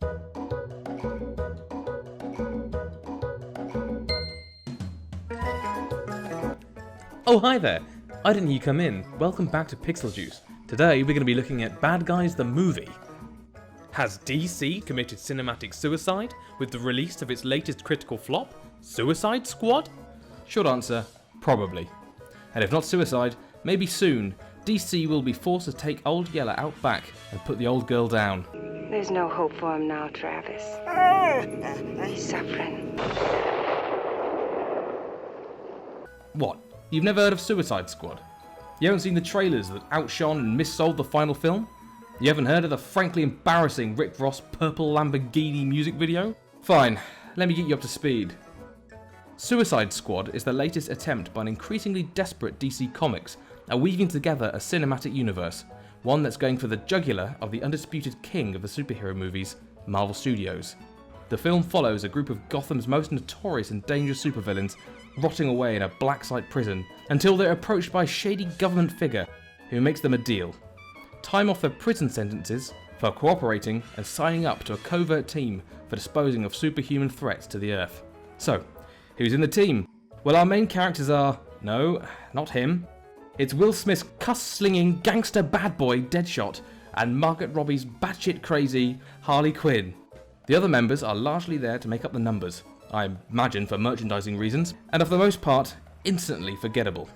Oh, hi there! I didn't hear you come in. Welcome back to Pixel Juice. Today we're going to be looking at Bad Guys the Movie. Has DC committed cinematic suicide with the release of its latest critical flop, Suicide Squad? Short answer, probably. And if not suicide, maybe soon, DC will be forced to take Old Yeller out back and put the old girl down. There's no hope for him now, Travis. He's suffering. What? You've never heard of Suicide Squad? You haven't seen the trailers that outshone and missold the final film? You haven't heard of the frankly embarrassing Rick Ross Purple Lamborghini music video? Fine, let me get you up to speed. Suicide Squad is the latest attempt by an increasingly desperate DC Comics at weaving together a cinematic universe, one that's going for the jugular of the undisputed king of the superhero movies, Marvel Studios. The film follows a group of Gotham's most notorious and dangerous supervillains rotting away in a black site prison until they're approached by a shady government figure who makes them a deal. Time off their prison sentences for cooperating and signing up to a covert team for disposing of superhuman threats to the Earth. So, who's in the team? Well, our main characters are... no, not him. It's Will Smith's cuss-slinging gangster bad boy Deadshot and Margot Robbie's batshit crazy Harley Quinn. The other members are largely there to make up the numbers, I imagine for merchandising reasons, and for the most part, instantly forgettable.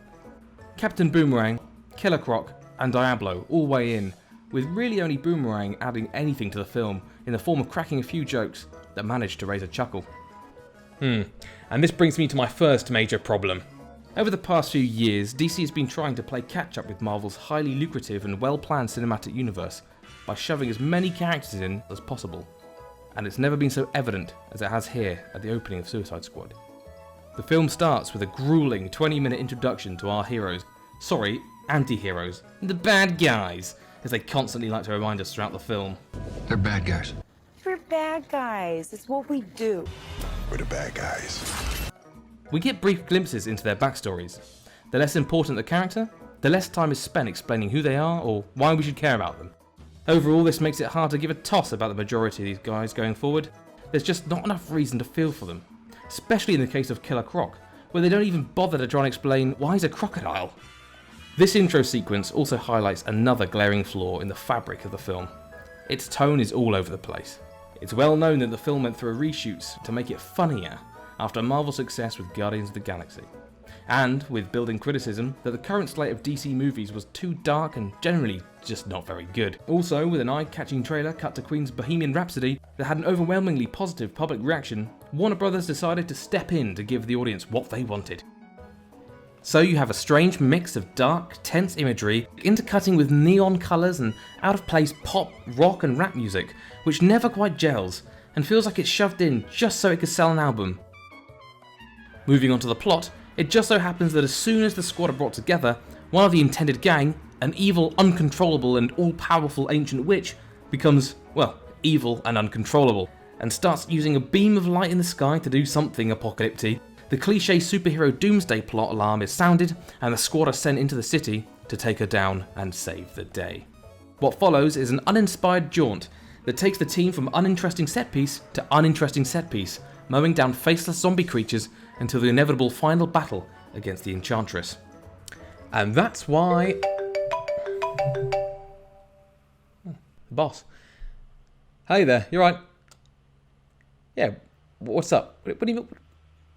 Captain Boomerang, Killer Croc, and Diablo all weigh in, with really only Boomerang adding anything to the film in the form of cracking a few jokes that managed to raise a chuckle. And this brings me to my first major problem. Over the past few years, DC has been trying to play catch up with Marvel's highly lucrative and well-planned cinematic universe by shoving as many characters in as possible. And it's never been so evident as it has here at the opening of Suicide Squad. The film starts with a grueling 20-minute introduction to our heroes, anti-heroes, the bad guys, as they constantly like to remind us throughout the film. They're bad guys. We're bad guys. It's what we do. We're the bad guys. We get brief glimpses into their backstories. The less important the character, the less time is spent explaining who they are or why we should care about them. Overall, this makes it hard to give a toss about the majority of these guys going forward. There's just not enough reason to feel for them, especially in the case of Killer Croc, where they don't even bother to try and explain why he's a crocodile. This intro sequence also highlights another glaring flaw in the fabric of the film. Its tone is all over the place. It's well known that the film went through reshoots to make it funnier after Marvel's success with Guardians of the Galaxy, and with building criticism that the current slate of DC movies was too dark and generally just not very good. Also, with an eye-catching trailer cut to Queen's Bohemian Rhapsody that had an overwhelmingly positive public reaction, Warner Brothers decided to step in to give the audience what they wanted. So you have a strange mix of dark, tense imagery, intercutting with neon colours and out-of-place pop, rock and rap music, which never quite gels, and feels like it's shoved in just so it could sell an album. Moving on to the plot, it just so happens that as soon as the squad are brought together, one of the intended gang, an evil, uncontrollable and all-powerful ancient witch, becomes, well, evil and uncontrollable, and starts using a beam of light in the sky to do something apocalyptic. The cliché superhero doomsday plot alarm is sounded, and the squad are sent into the city to take her down and save the day. What follows is an uninspired jaunt that takes the team from uninteresting set piece to uninteresting set piece, mowing down faceless zombie creatures until the inevitable final battle against the Enchantress. And that's why... Boss. Hey there, you right? Yeah, what's up? What do you mean?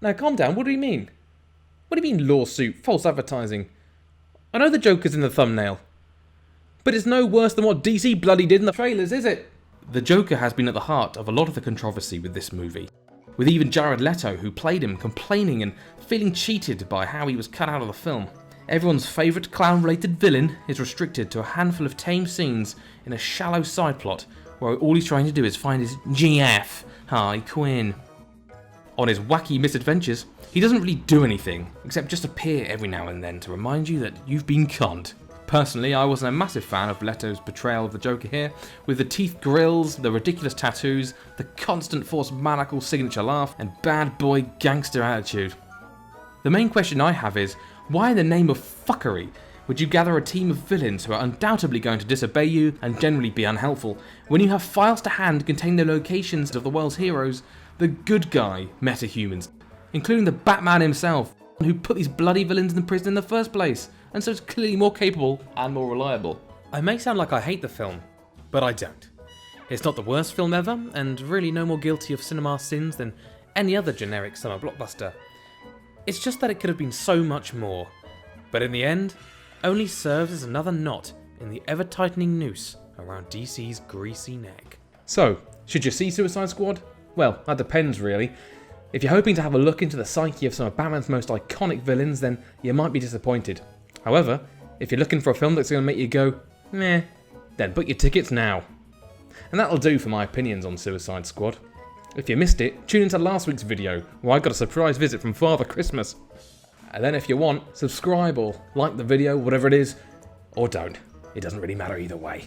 Now calm down, what do you mean? What do you mean lawsuit, false advertising? I know the Joker's in the thumbnail. But it's no worse than what DC bloody did in the trailers, is it? The Joker has been at the heart of a lot of the controversy with this movie, with even Jared Leto, who played him, complaining and feeling cheated by how he was cut out of the film. Everyone's favourite clown-related villain is restricted to a handful of tame scenes in a shallow side plot where all he's trying to do is find his GF, Harley Quinn. On his wacky misadventures, he doesn't really do anything, except just appear every now and then to remind you that you've been conned. Personally, I wasn't a massive fan of Leto's portrayal of the Joker here, with the teeth grills, the ridiculous tattoos, the constant forced maniacal signature laugh, and bad boy gangster attitude. The main question I have is, why in the name of fuckery would you gather a team of villains who are undoubtedly going to disobey you and generally be unhelpful, when you have files to hand containing the locations of the world's heroes, the good guy metahumans, including the Batman himself, who put these bloody villains in the prison in the first place, and so it's clearly more capable and more reliable. I may sound like I hate the film, but I don't. It's not the worst film ever, and really no more guilty of cinema sins than any other generic summer blockbuster. It's just that it could have been so much more, but in the end, only serves as another knot in the ever-tightening noose around DC's greasy neck. So, should you see Suicide Squad? Well, that depends really. If you're hoping to have a look into the psyche of some of Batman's most iconic villains, then you might be disappointed. However, if you're looking for a film that's going to make you go, meh, then book your tickets now. And that'll do for my opinions on Suicide Squad. If you missed it, tune into last week's video, where I got a surprise visit from Father Christmas. And then if you want, subscribe or like the video, whatever it is, or don't. It doesn't really matter either way.